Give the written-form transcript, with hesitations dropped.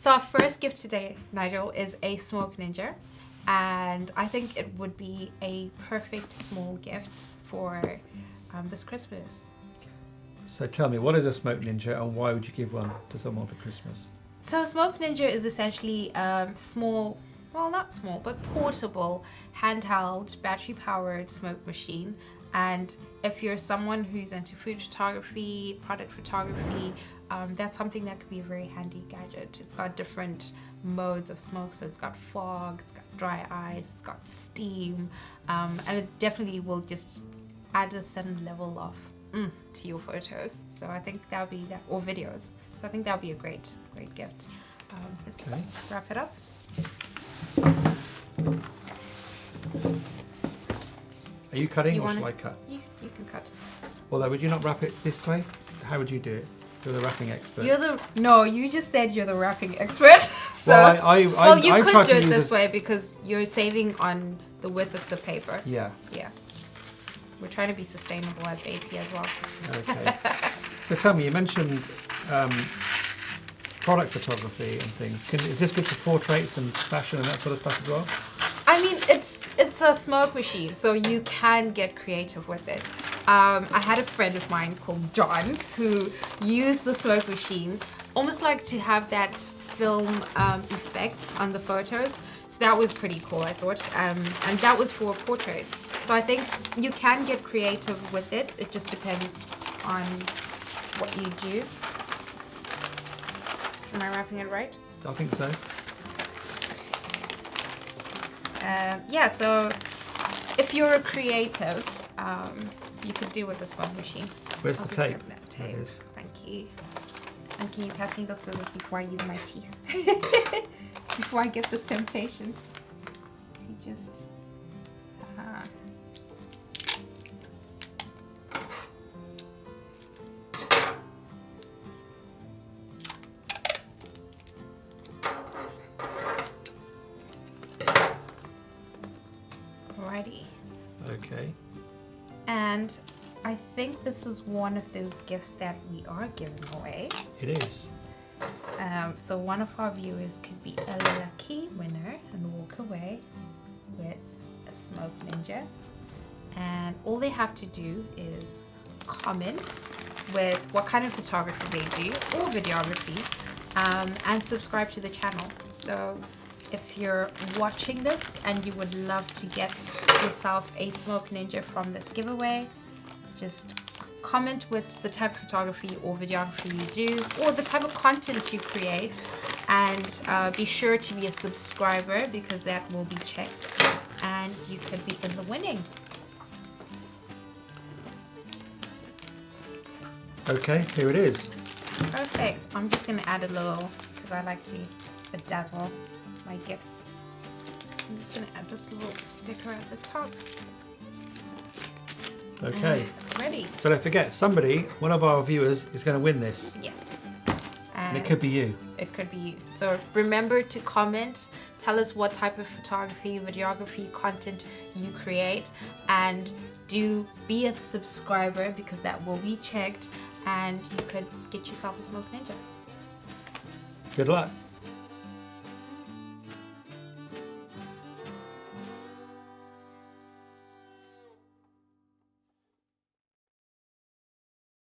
So our first gift today, Nigel, is a smoke ninja. And I think it would be a perfect small gift for this Christmas. So tell me, what is a smoke ninja and why would you give one to someone for Christmas? So a smoke ninja is essentially a small, well not small, but portable, handheld, battery-powered smoke machine. And if you're someone who's into food photography, product photography, that's something that could be a very handy gadget. It's got different modes of smoke, so it's got fog, it's got dry ice, it's got steam, and it definitely will just add a certain level of to your photos. So I think that would be that, or videos. So I think that would be a great gift. Let's wrap it up. Are you cutting or shall I cut? You can cut. Although, would you not wrap it this way? How would you do it? You're the wrapping expert. No, you just said you're the wrapping expert. So, well, you could do it this way because you're saving on the width of the paper. Yeah. Yeah. We're trying to be sustainable as AP as well. Okay. So tell me, you mentioned product photography and things. Is this good for portraits and fashion and that sort of stuff as well? I mean, it's a smoke machine, so you can get creative with it. I had a friend of mine called John who used the smoke machine almost like to have that film effect on the photos. So that was pretty cool, I thought. And that was for portraits. So I think you can get creative with it. It just depends on what you do. Am I wrapping it right? I think so. Yeah, so if you're a creative, you could do with the smoke machine. Where's the tape? That tape. There it is. Thank you. And can you pass me the scissors before I use my teeth? Before I get the temptation to just... Alrighty. Okay. And I think this is one of those gifts that we are giving away. It is. So one of our viewers could be a lucky winner and walk away with a smoke ninja. And all they have to do is comment with what kind of photography they do or videography, and subscribe to the channel. So if you're watching this and you would love to get yourself a smoke ninja from this giveaway, just comment with the type of photography or videography you do or the type of content you create, and be sure to be a subscriber because that will be checked and you could be in the winning. Okay, here it is. Perfect. I'm just going to add a little because I like to bedazzle my gifts. So I'm just going to add this little sticker at the top. Okay. And it's ready. So don't forget, one of our viewers is going to win this. Yes. And it could be you. It could be you. So remember to comment, tell us what type of photography, videography, content you create, and do be a subscriber because that will be checked and you could get yourself a smoke ninja. Good luck.